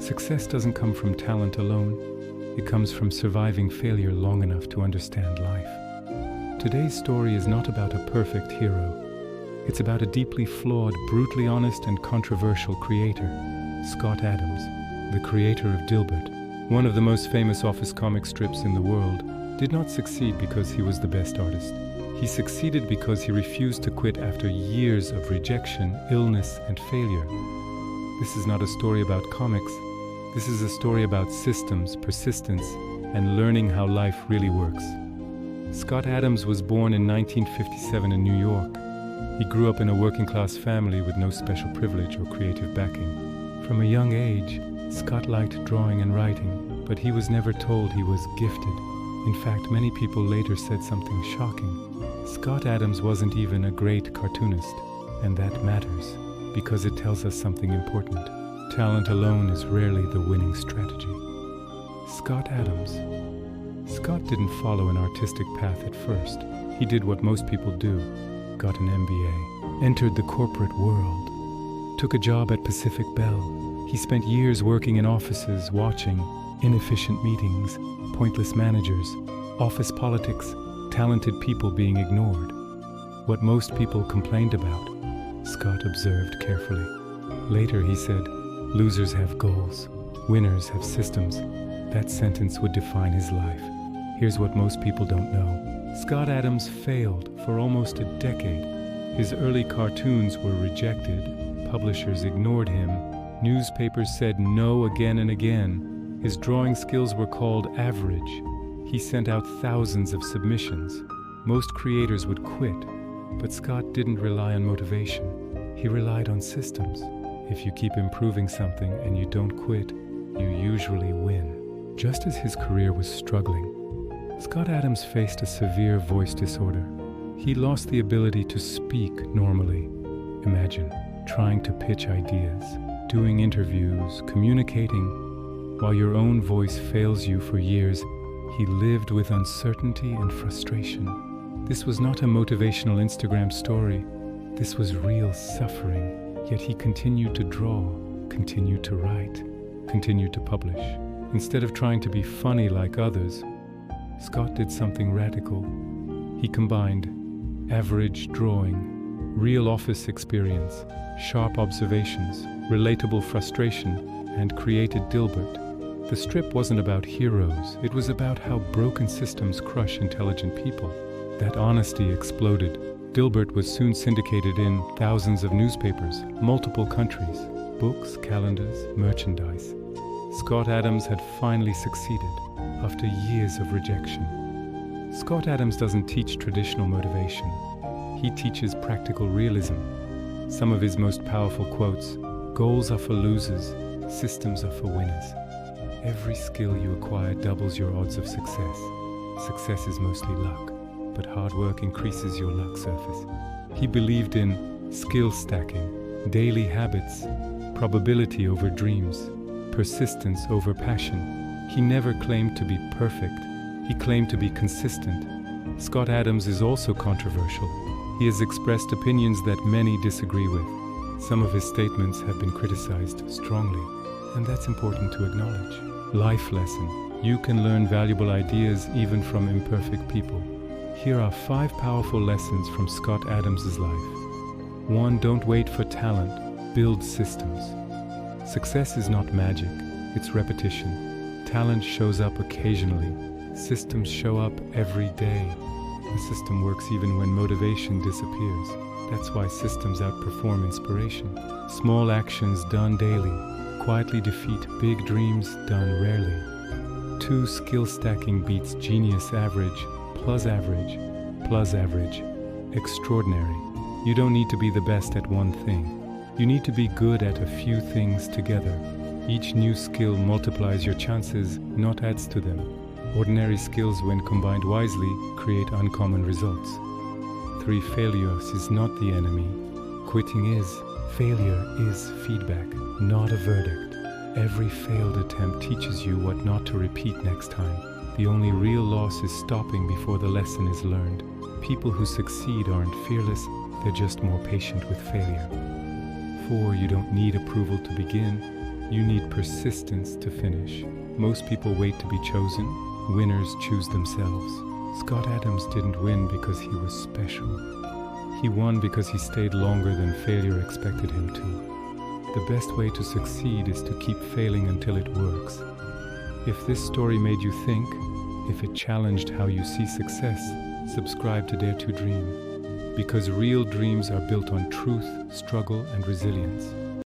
Success doesn't come from talent alone. It comes from surviving failure long enough to understand life. Today's story is not about a perfect hero. It's about a deeply flawed, brutally honest, and controversial creator, Scott Adams, the creator of Dilbert, one of the most famous office comic strips in the world. Did not succeed because he was the best artist. He succeeded because he refused to quit after years of rejection, illness, and failure. This is not a story about comics. This is a story about systems, persistence, and learning how life really works. Scott Adams was born in 1957 in New York. He grew up in a working-class family with no special privilege or creative backing. From a young age, Scott liked drawing and writing, but he was never told he was gifted. In fact, many people later said something shocking. Scott Adams wasn't even a great cartoonist, and that matters, because it tells us something important. Talent alone is rarely the winning strategy. Scott Adams. Scott didn't follow an artistic path at first. He did what most people do, got an MBA, entered the corporate world, took a job at Pacific Bell. He spent years working in offices, watching inefficient meetings, pointless managers, office politics, talented people being ignored. What most people complained about, Scott observed carefully. Later he said, "Losers have goals, winners have systems." That sentence would define his life. Here's what most people don't know. Scott Adams failed for almost a decade. His early cartoons were rejected, publishers ignored him, newspapers said no again and again. His drawing skills were called average. He sent out thousands of submissions. Most creators would quit, but Scott didn't rely on motivation. He relied on systems. If you keep improving something and you don't quit, you usually win. Just as his career was struggling, Scott Adams faced a severe voice disorder. He lost the ability to speak normally. Imagine trying to pitch ideas, doing interviews, communicating. While your own voice fails you for years, he lived with uncertainty and frustration. This was not a motivational Instagram story. This was real suffering. Yet he continued to draw, continued to write, continued to publish. Instead of trying to be funny like others, Scott did something radical. He combined average drawing, real office experience, sharp observations, relatable frustration, and created Dilbert. The strip wasn't about heroes, it was about how broken systems crush intelligent people. That honesty exploded. Dilbert was soon syndicated in thousands of newspapers, multiple countries, books, calendars, merchandise. Scott Adams had finally succeeded after years of rejection. Scott Adams doesn't teach traditional motivation. He teaches practical realism. Some of his most powerful quotes: "Goals are for losers, systems are for winners." Every skill you acquire doubles your odds of success. Success is mostly luck, but hard work increases your luck surface. He believed in skill stacking, daily habits, probability over dreams, persistence over passion. He never claimed to be perfect. He claimed to be consistent. Scott Adams is also controversial. He has expressed opinions that many disagree with. Some of his statements have been criticized strongly, and that's important to acknowledge. Life lesson: you can learn valuable ideas even from imperfect people. Here are 5 powerful lessons from Scott Adams' life. 1. Don't wait for talent. Build systems. Success is not magic, it's repetition. Talent shows up occasionally. Systems show up every day. The system works even when motivation disappears. That's why systems outperform inspiration. Small actions done daily quietly defeat big dreams done rarely. 2. Skill stacking beats genius average, plus average, plus average, extraordinary. You don't need to be the best at one thing. You need to be good at a few things together. Each new skill multiplies your chances, not adds to them. Ordinary skills, when combined wisely, create uncommon results. 3. Failure is not the enemy. Quitting is. Failure is feedback, not a verdict. Every failed attempt teaches you what not to repeat next time. The only real loss is stopping before the lesson is learned. People who succeed aren't fearless, they're just more patient with failure. 4. You don't need approval to begin. You need persistence to finish. Most people wait to be chosen. Winners choose themselves. Scott Adams didn't win because he was special. He won because he stayed longer than failure expected him to. The best way to succeed is to keep failing until it works. If this story made you think, if it challenged how you see success, subscribe to Dare2Dream. Because real dreams are built on truth, struggle, and resilience.